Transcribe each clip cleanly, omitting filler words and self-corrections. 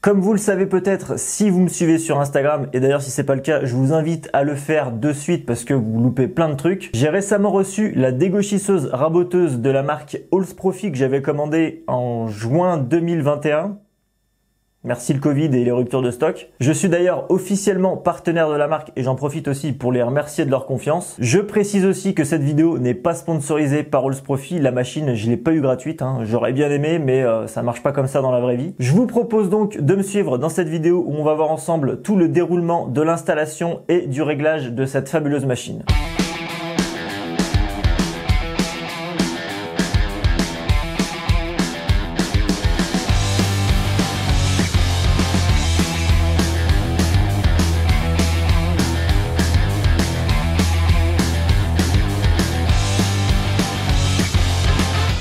Comme vous le savez peut-être si vous me suivez sur Instagram, et d'ailleurs si c'est pas le cas, je vous invite à le faire de suite parce que vous loupez plein de trucs. J'ai récemment reçu la dégauchisseuse raboteuse de la marque Halls Profi que j'avais commandée en juin 2021. Merci le Covid et les ruptures de stock. Je suis d'ailleurs officiellement partenaire de la marque et j'en profite aussi pour les remercier de leur confiance. Je précise aussi que cette vidéo n'est pas sponsorisée par Halls Profi. La machine, je l'ai pas eu gratuite. J'aurais bien aimé, mais ça marche pas comme ça dans la vraie vie. Je vous propose donc de me suivre dans cette vidéo où on va voir ensemble tout le déroulement de l'installation et du réglage de cette fabuleuse machine.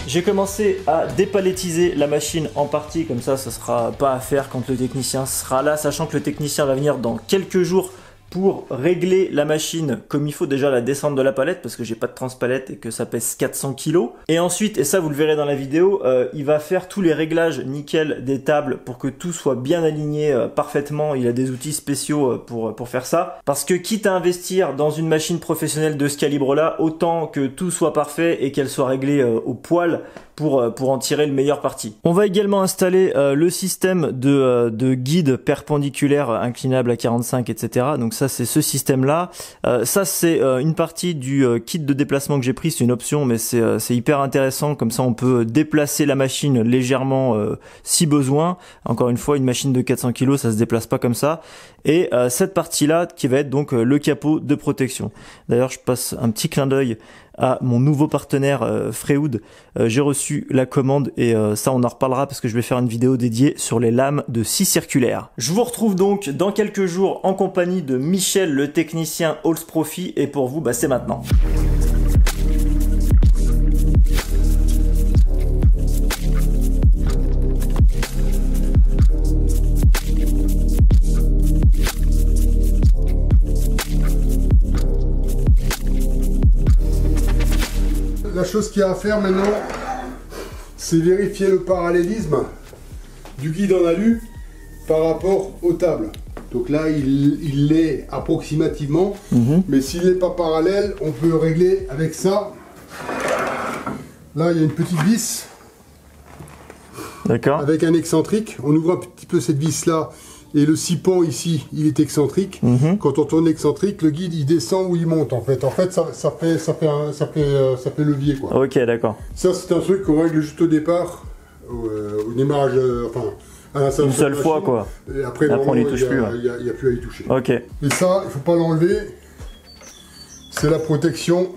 J'ai commencé à dépalettiser la machine en partie, comme ça sera pas à faire quand le technicien sera là, sachant que le technicien va venir dans quelques jours pour régler la machine comme il faut, déjà la descendre de la palette parce que j'ai pas de transpalette et que ça pèse 400 kg. Et ensuite, et ça vous le verrez dans la vidéo, il va faire tous les réglages nickel des tables pour que tout soit bien aligné parfaitement. Il a des outils spéciaux pour faire ça. Parce que quitte à investir dans une machine professionnelle de ce calibre-là, autant que tout soit parfait et qu'elle soit réglée au poil pour en tirer le meilleur parti. On va également installer le système de guide perpendiculaire inclinable à 45, etc. Donc ça c'est ce système-là. Ça c'est une partie du kit de déplacement que j'ai pris, c'est une option mais c'est hyper intéressant, comme ça on peut déplacer la machine légèrement si besoin. Encore une fois, une machine de 400 kg ça se déplace pas comme ça. Et cette partie-là qui va être donc le capot de protection. D'ailleurs je passe un petit clin d'œil à mon nouveau partenaire Freewood. J'ai reçu la commande et ça on en reparlera parce que je vais faire une vidéo dédiée sur les lames de scie circulaire. Je vous retrouve donc dans quelques jours en compagnie de Michel, le technicien Halls Profi, et pour vous c'est maintenant. La chose qu'il y a à faire maintenant, c'est vérifier le parallélisme du guide en alu par rapport aux tables. Donc là, il l'est approximativement, mais s'il n'est pas parallèle, on peut régler avec ça. Là, il y a une petite vis. D'accord. Avec un excentrique. On ouvre un petit peu cette vis-là. Et le scipan ici, il est excentrique. Quand on tourne l'excentrique, le guide il descend ou il monte en fait. En fait, ça fait levier quoi. Ok, d'accord. Ça c'est un truc qu'on règle juste au départ, au démarrage, enfin à l'installation. Une seule fois quoi. Et après on n'y touche plus. Il n'y a plus à y toucher. Ok. Et ça, il faut pas l'enlever. C'est la protection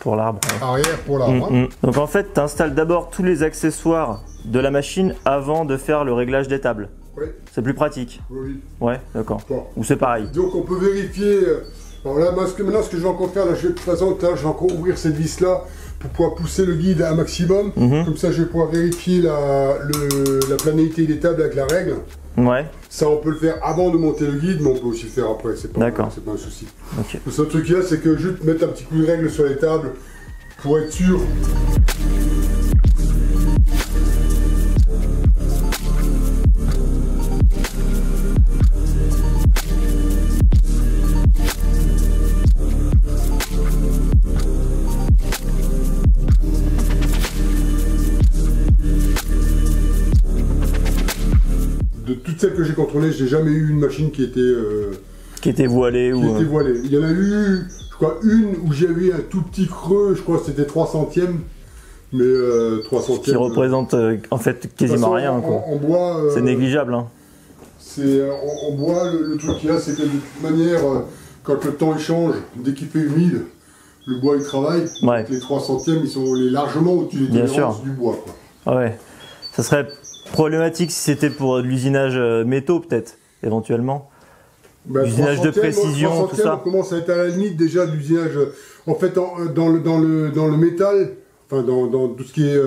pour l'arbre. Arrière pour l'arbre. Donc en fait, tu installes d'abord tous les accessoires de la machine avant de faire le réglage des tables. Oui. C'est plus pratique. Oui. Ouais, d'accord. Bon. Ou c'est pareil. Donc on peut vérifier. Alors là, maintenant, ce que je vais encore faire, là, de toute façon, je vais encore ouvrir cette vis là pour pouvoir pousser le guide à un maximum. Comme ça, je vais pouvoir vérifier la planéité des tables avec la règle. Ouais. Ça, on peut le faire avant de monter le guide, mais on peut aussi le faire après. C'est pas un souci. Okay. Le seul truc là, c'est que juste mettre un petit coup de règle sur les tables pour être sûr. De toutes celles que j'ai contrôlées, j'ai jamais eu une machine qui était voilée était voilée. Il y en a eu, je crois, une où j'ai eu un tout petit creux, je crois que c'était 3 centièmes. Mais 3 centièmes. Qui représente en fait quasiment rien. En bois. C'est négligeable. Hein. C'est en bois, le truc qu'il y a, c'est que de toute manière, quand le temps il change, dès qu'il fait humide, le bois il travaille. Ouais. Les 3 centièmes, ils sont largement au-dessus des tolérances du bois. Quoi. Ah ouais. Ça serait problématique si c'était pour de l'usinage métaux, peut-être, éventuellement. L'usinage de précision, tout ça. On commence à être à la limite déjà de l'usinage. En fait, dans le métal, enfin dans tout ce qui est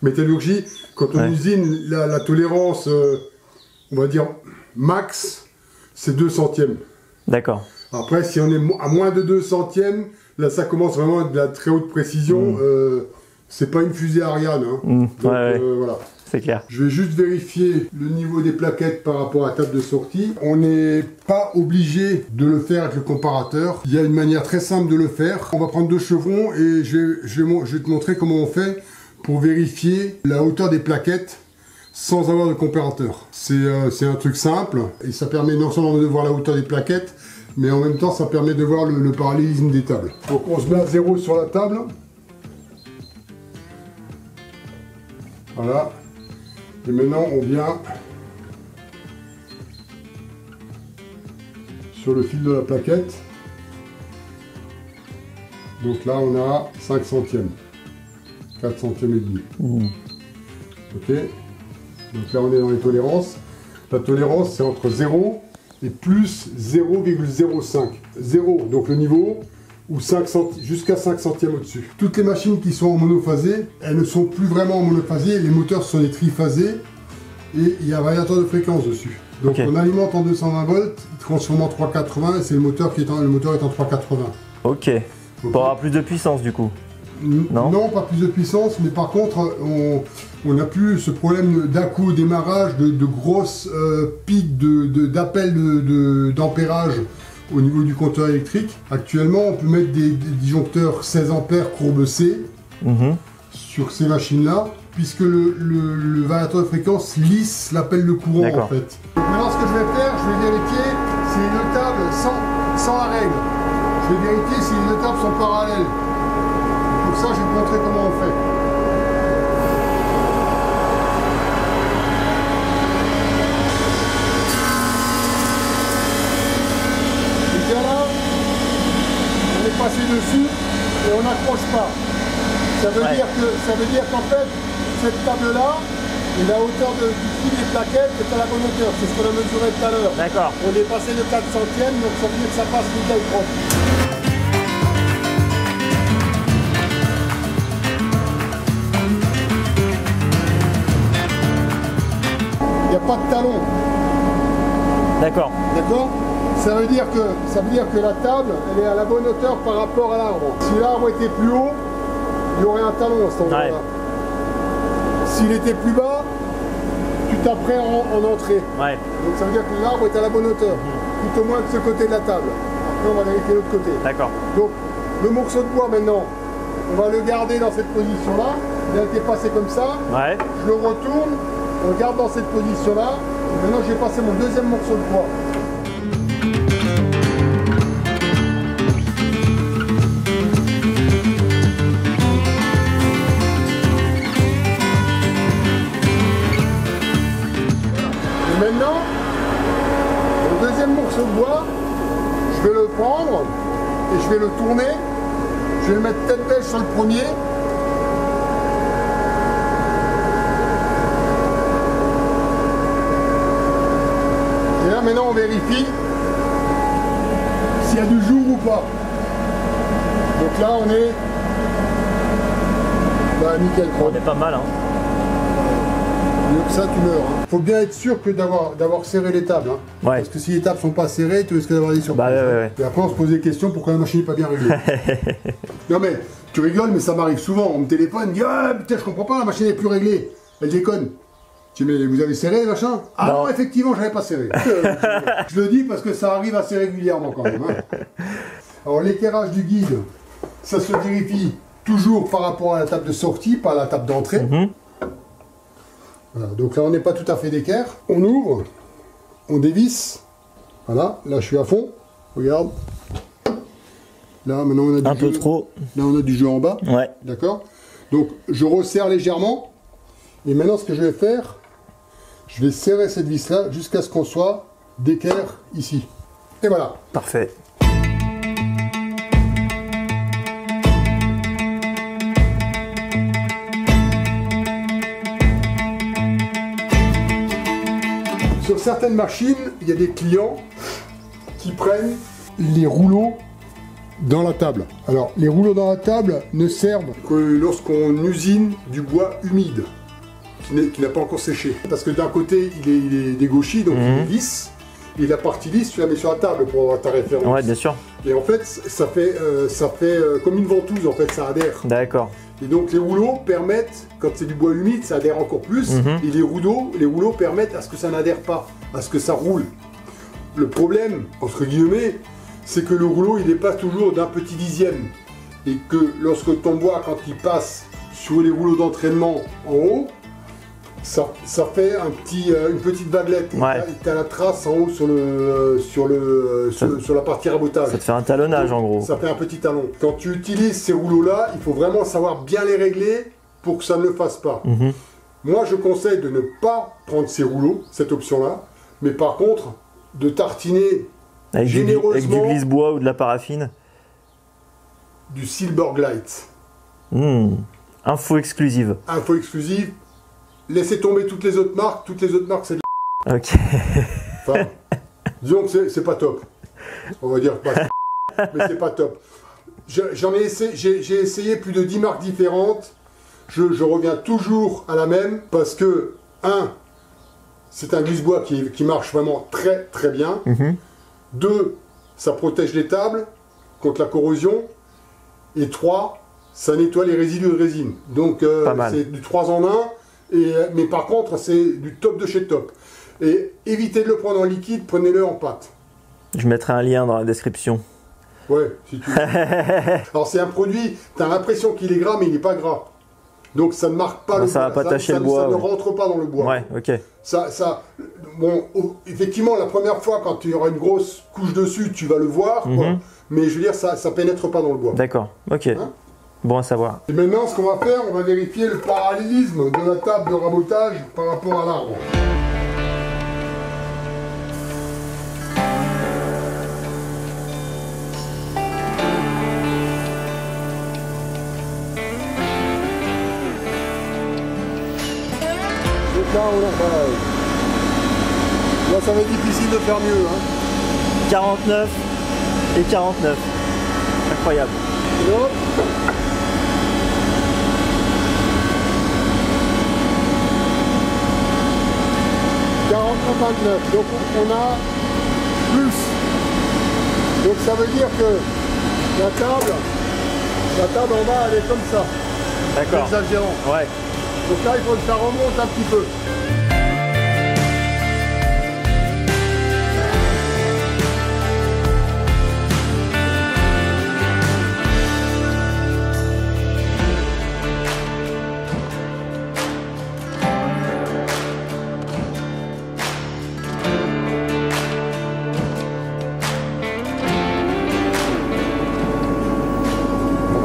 métallurgie, quand on usine, la tolérance, on va dire max, c'est 2 centièmes. D'accord. Après, si on est à moins de 2 centièmes, là ça commence vraiment à de la très haute précision. C'est pas une fusée Ariane. Hein. Donc, voilà. C'est clair. Je vais juste vérifier le niveau des plaquettes par rapport à la table de sortie. On n'est pas obligé de le faire avec le comparateur. Il y a une manière très simple de le faire. On va prendre 2 chevrons et je vais te montrer comment on fait pour vérifier la hauteur des plaquettes sans avoir de comparateur. C'est un truc simple et ça permet non seulement de voir la hauteur des plaquettes, mais en même temps ça permet de voir le parallélisme des tables. Donc on se met à 0 sur la table. Voilà. Et maintenant on vient sur le fil de la plaquette. Donc là on a 5 centièmes. 4 centièmes et demi. Ok. Donc là on est dans les tolérances. La tolérance c'est entre 0 et plus 0,05. 0 donc le niveau ou jusqu'à 5 centièmes au-dessus. Toutes les machines qui sont en monophasé, elles ne sont plus vraiment en monophasé, les moteurs sont des triphasés et il y a un variateur de fréquence dessus. Donc on alimente en 220 volts, il transforme en 380 et c'est le moteur est en 380. Ok. Pour avoir plus de puissance du coup. Non, pas plus de puissance, mais par contre, on n'a plus ce problème d'un-coup au démarrage, de grosses pics d'appel d'ampérage au niveau du compteur électrique. Actuellement, on peut mettre des disjoncteurs 16 ampères courbe C sur ces machines-là, puisque le variateur de fréquence lisse l'appel de courant en fait. Donc maintenant, ce que je vais faire, je vais vérifier si les deux tables sans la règle. Je vais vérifier si les deux tables sont parallèles. Pour ça, je vais vous montrer comment on fait. Et bien là, on est passé dessus et on n'accroche pas. Ça veut dire qu'en fait, cette table-là et la hauteur du fil des plaquettes est à la bonne hauteur. C'est ce qu'on a mesuré tout à l'heure. D'accord. On est passé de 4 centièmes, donc ça veut dire que ça passe nickel propre. Il n'y a pas de talon. D'accord. D'accord. Ça veut dire que la table, elle est à la bonne hauteur par rapport à l'arbre. Si l'arbre était plus haut, il y aurait un talon à cet endroit-là. Ouais. S'il était plus bas, tu taperais en entrée. Ouais. Donc ça veut dire que l'arbre est à la bonne hauteur. Tout au moins de ce côté de la table. Après, on va vérifier l'autre côté. D'accord. Donc, le morceau de bois, maintenant, on va le garder dans cette position-là. Il a été passé comme ça. Ouais. Je le retourne. On le garde dans cette position-là. Maintenant, je vais passer mon deuxième morceau de bois. Et maintenant, mon deuxième morceau de bois, je vais le prendre et je vais le tourner. Je vais le mettre tête bêche sur le premier. Maintenant on vérifie s'il y a du jour ou pas. Donc là on est nickel. On est pas mal hein. Mieux que ça tu meurs. Hein. Faut bien être sûr que d'avoir serré les tables. Hein. Ouais. Parce que si les tables sont pas serrées, tu risques d'avoir des surprises. Ouais. Et après on se pose des questions pourquoi la machine n'est pas bien réglée. Non mais tu rigoles mais ça m'arrive souvent. On me téléphone, me dit ah putain je comprends pas, la machine n'est plus réglée. Elle déconne. Tu dis, mais vous avez serré, machin? Ah non, effectivement, je n'avais pas serré. Je le dis parce que ça arrive assez régulièrement quand même. Hein. Alors, l'éclairage du guide, ça se vérifie toujours par rapport à la table de sortie, pas à la table d'entrée. Voilà, donc là, on n'est pas tout à fait d'équerre. On ouvre, on dévisse. Voilà, là, je suis à fond. Regarde. Là, maintenant, on a du un peu trop. Là, on a du jeu en bas. Ouais. D'accord? Donc, je resserre légèrement. Et maintenant, ce que je vais faire, je vais serrer cette vis-là jusqu'à ce qu'on soit d'équerre ici. Et voilà. Parfait. Sur certaines machines, il y a des clients qui prennent les rouleaux dans la table. Alors, les rouleaux dans la table ne servent que lorsqu'on usine du bois humide. Qui n'a pas encore séché. Parce que d'un côté, il est dégauchi, donc il est lisse, et la partie lisse, tu la mets sur la table pour avoir ta référence. Ouais, bien sûr. Et en fait, ça fait comme une ventouse, en fait, ça adhère. D'accord. Et donc les rouleaux permettent, quand c'est du bois humide, ça adhère encore plus. Et les rouleaux permettent à ce que ça n'adhère pas, à ce que ça roule. Le problème, entre guillemets, c'est que le rouleau, il n'est pas toujours d'un petit dixième. Et que lorsque ton bois, quand il passe sur les rouleaux d'entraînement en haut, ça fait une petite vaguelette. Ouais. Et tu as la trace en haut sur la partie rabotage. Ça te fait un talonnage en gros. Ça fait un petit talon. Quand tu utilises ces rouleaux-là, il faut vraiment savoir bien les régler pour que ça ne le fasse pas. Moi, je conseille de ne pas prendre ces rouleaux, cette option-là, mais par contre, de tartiner avec généreusement du glisse-bois ou de la paraffine. Du Silver Glide. Info exclusive. Info exclusive. Laissez tomber toutes les autres marques. Toutes les autres marques, c'est de la... Ok. Enfin, disons que c'est pas top. On va dire pas mais c'est pas top. J'ai essayé plus de 10 marques différentes. Je reviens toujours à la même parce que, c'est un glisse-bois qui marche vraiment très très bien. 2, ça protège les tables contre la corrosion. Et 3, ça nettoie les résidus de résine. Donc c'est du 3 en 1. Mais par contre, c'est du top de chez top. Et évitez de le prendre en liquide, prenez-le en pâte. Je mettrai un lien dans la description. Ouais, si tu veux. Alors c'est un produit, tu as l'impression qu'il est gras, mais il n'est pas gras. Donc ça ne marque pas le bois. Ça va pas tacher le bois. Ça ne rentre pas dans le bois. Ouais, ok. Bon, effectivement, la première fois, quand tu auras une grosse couche dessus, tu vas le voir. Quoi. Mais je veux dire, ça pénètre pas dans le bois. D'accord, ok. Bon à savoir. Et maintenant, ce qu'on va faire, on va vérifier le parallélisme de la table de rabotage par rapport à l'arbre. Donc là, là, ça va être difficile de faire mieux. 49 et 49. Incroyable. Et hop. Donc on a plus. Donc ça veut dire que la table en bas elle est comme ça. D'accord. Exagérant. Ouais. Donc là il faut que ça remonte un petit peu.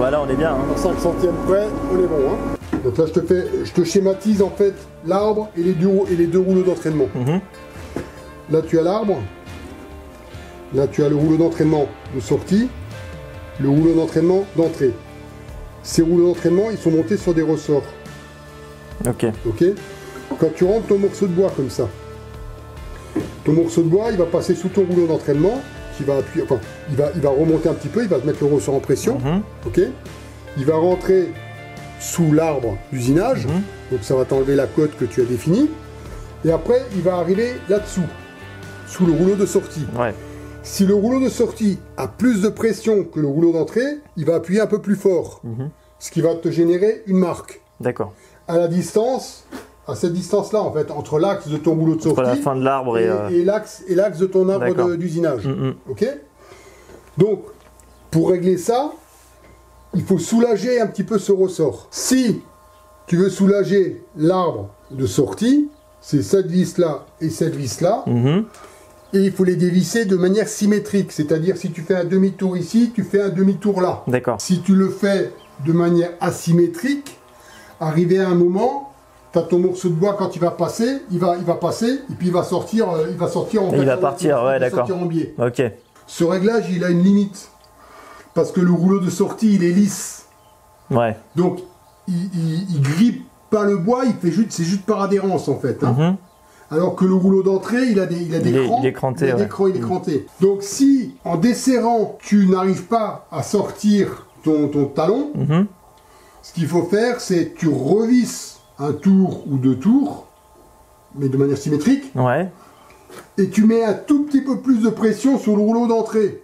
Là on est bien. 5 centièmes près, on est bon. Donc là je te schématise en fait l'arbre et les deux rouleaux d'entraînement. Là tu as l'arbre, là tu as le rouleau d'entraînement de sortie, le rouleau d'entraînement d'entrée. Ces rouleaux d'entraînement ils sont montés sur des ressorts. Ok. Quand tu rentres ton morceau de bois comme ça, ton morceau de bois il va passer sous ton rouleau d'entraînement. Qui va appuyer, enfin, il va remonter un petit peu, il va te mettre le ressort en pression, il va rentrer sous l'arbre d'usinage, donc ça va t'enlever la cote que tu as définie, et après il va arriver là-dessous, sous le rouleau de sortie. Si le rouleau de sortie a plus de pression que le rouleau d'entrée, il va appuyer un peu plus fort, ce qui va te générer une marque. D'accord. À la distance, à cette distance-là, en fait, entre l'axe de ton rouleau de sortie la fin de l'arbre et l'axe de ton arbre d'usinage. Ok. Donc, pour régler ça, il faut soulager un petit peu ce ressort. Si tu veux soulager l'arbre de sortie, c'est cette vis-là et cette vis-là, et il faut les dévisser de manière symétrique. C'est-à-dire, si tu fais un demi-tour ici, tu fais un demi-tour là. D'accord. Si tu le fais de manière asymétrique, arrivé à un moment, tu as ton morceau de bois quand il va passer, il va passer et puis il va sortir en il va partir, ouais, d'accord. En biais. Ok. Ce réglage, il a une limite parce que le rouleau de sortie, il est lisse. Ouais. Donc il grippe pas le bois, c'est juste par adhérence en fait. Alors que le rouleau d'entrée, il a des crans. Il est cranté. Il est cranté. Donc si en desserrant, tu n'arrives pas à sortir ton talon, ce qu'il faut faire, c'est tu revisses un tour ou deux tours, mais de manière symétrique. et tu mets un tout petit peu plus de pression sur le rouleau d'entrée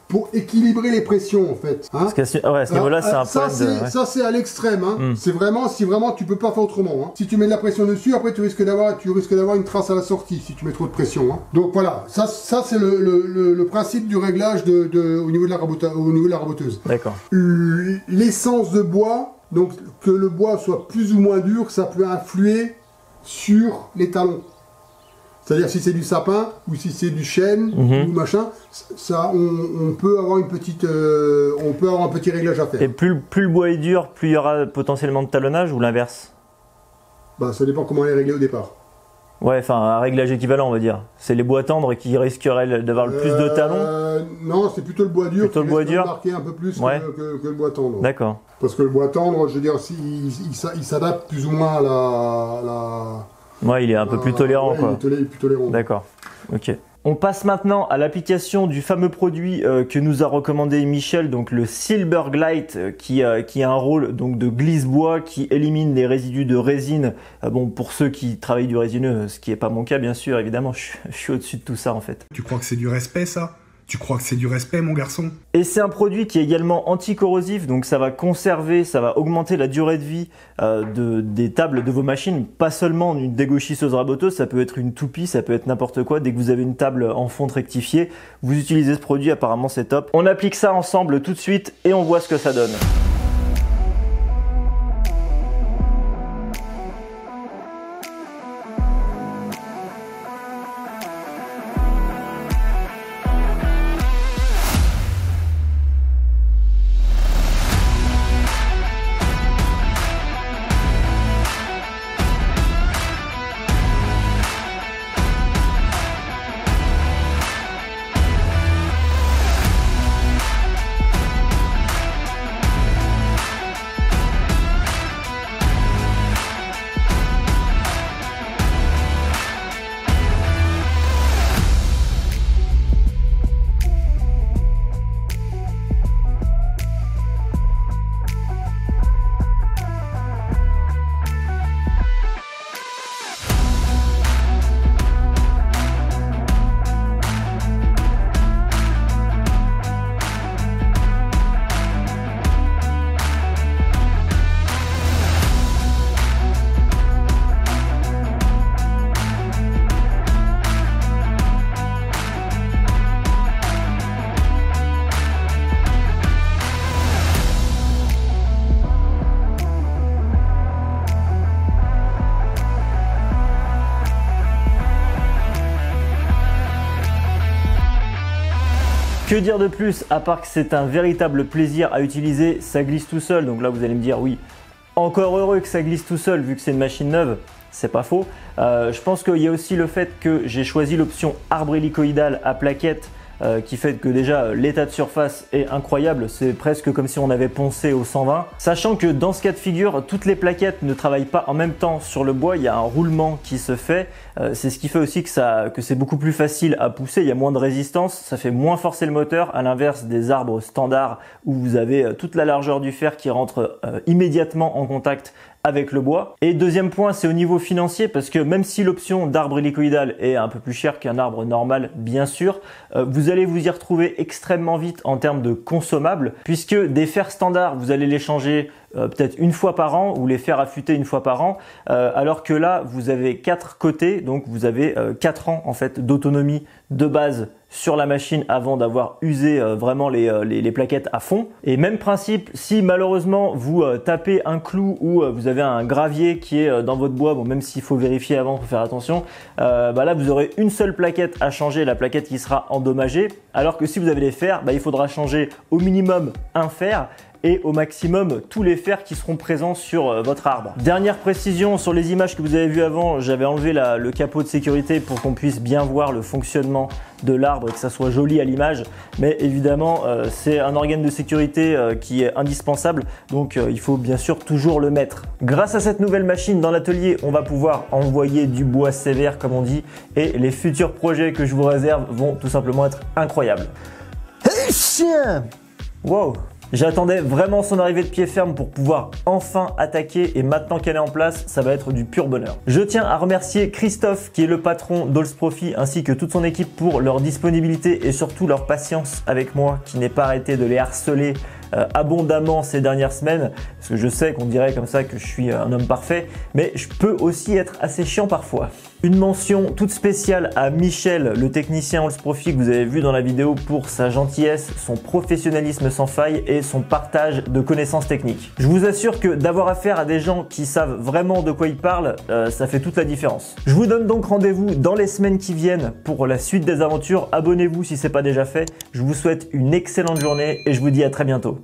pour équilibrer les pressions en fait. Hein. Parce qu'à à ce niveau-là, c'est un problème de... Ça c'est à l'extrême. Hein. C'est vraiment si vraiment tu peux pas faire autrement. Hein. Si tu mets de la pression dessus, après tu risques d'avoir une trace à la sortie si tu mets trop de pression. Hein. Donc voilà, ça c'est le principe du réglage au niveau de la raboteuse. D'accord. L'essence de bois, donc que le bois soit plus ou moins dur, ça peut influer sur les talons. C'est-à-dire si c'est du sapin ou si c'est du chêne ou machin, ça on peut avoir un petit réglage à faire. Et plus le bois est dur, plus il y aura potentiellement de talonnage ou l'inverse? Bah ça dépend comment les régler au départ. Ouais, enfin un réglage équivalent on va dire. C'est les bois tendres qui risqueraient d'avoir le plus de talons? Non, c'est plutôt le bois dur qui risque de marquer un peu plus que le bois tendre. D'accord. Parce que le bois tendre, je veux dire, il s'adapte plus ou moins à la... Ouais, il est un peu plus tolérant, quoi. Il est plus tolérant. D'accord, ok. On passe maintenant à l'application du fameux produit que nous a recommandé Michel, donc le Silber Glide, qui a un rôle donc de glisse-bois qui élimine les résidus de résine. Bon, pour ceux qui travaillent du résineux, ce qui n'est pas mon cas, bien sûr, évidemment, je suis au-dessus de tout ça, en fait. Tu crois que c'est du respect, ça ? Tu crois que c'est du respect, mon garçon? Et c'est un produit qui est également anticorrosif, donc ça va conserver, ça va augmenter la durée de vie des tables de vos machines. Pas seulement une dégauchisseuse raboteuse, ça peut être une toupie, ça peut être n'importe quoi. Dès que vous avez une table en fonte rectifiée, vous utilisez ce produit, apparemment c'est top. On applique ça ensemble tout de suite et on voit ce que ça donne. Que dire de plus à part que c'est un véritable plaisir à utiliser, ça glisse tout seul. Donc là vous allez me dire oui, encore heureux que ça glisse tout seul vu que c'est une machine neuve, c'est pas faux. Je pense qu'il y a aussi le fait que j'ai choisi l'option arbre hélicoïdal à plaquettes qui fait que déjà l'état de surface est incroyable, c'est presque comme si on avait poncé au 120. Sachant que dans ce cas de figure, toutes les plaquettes ne travaillent pas en même temps sur le bois, il y a un roulement qui se fait, c'est ce qui fait aussi que c'est beaucoup plus facile à pousser, il y a moins de résistance, ça fait moins forcer le moteur, à l'inverse des arbres standards où vous avez toute la largeur du fer qui rentre immédiatement en contact avec le bois. Et deuxième point, c'est au niveau financier, parce que même si l'option d'arbre hélicoïdal est un peu plus chère qu'un arbre normal, bien sûr, vous allez vous y retrouver extrêmement vite en termes de consommables, puisque des fers standards, vous allez les changer peut-être une fois par an ou les fers affûtés une fois par an, alors que là, vous avez 4 côtés, donc vous avez 4 ans en fait d'autonomie de base sur la machine avant d'avoir usé vraiment les plaquettes à fond. Et même principe, si malheureusement vous tapez un clou ou vous avez un gravier qui est dans votre bois, bon même s'il faut vérifier avant, faut faire attention, là vous aurez une seule plaquette à changer, la plaquette qui sera endommagée, alors que si vous avez les fers, il faudra changer au minimum un fer et au maximum tous les fers qui seront présents sur votre arbre. Dernière précision sur les images que vous avez vues avant, j'avais enlevé le capot de sécurité pour qu'on puisse bien voir le fonctionnement de l'arbre et que ça soit joli à l'image, mais évidemment c'est un organe de sécurité qui est indispensable, donc il faut bien sûr toujours le mettre. Grâce à cette nouvelle machine dans l'atelier, on va pouvoir envoyer du bois sévère comme on dit, et les futurs projets que je vous réserve vont tout simplement être incroyables. Wow! J'attendais vraiment son arrivée de pied ferme pour pouvoir enfin attaquer et maintenant qu'elle est en place, ça va être du pur bonheur. Je tiens à remercier Christophe qui est le patron d'Halls Profi ainsi que toute son équipe pour leur disponibilité et surtout leur patience avec moi qui n'est pas arrêté de les harceler abondamment ces dernières semaines parce que je sais qu'on dirait comme ça que je suis un homme parfait mais je peux aussi être assez chiant parfois. Une mention toute spéciale à Michel, le technicien Halls Profi que vous avez vu dans la vidéo pour sa gentillesse, son professionnalisme sans faille et son partage de connaissances techniques. Je vous assure que d'avoir affaire à des gens qui savent vraiment de quoi ils parlent, ça fait toute la différence. Je vous donne donc rendez-vous dans les semaines qui viennent pour la suite des aventures. Abonnez-vous si ce n'est pas déjà fait. Je vous souhaite une excellente journée et je vous dis à très bientôt.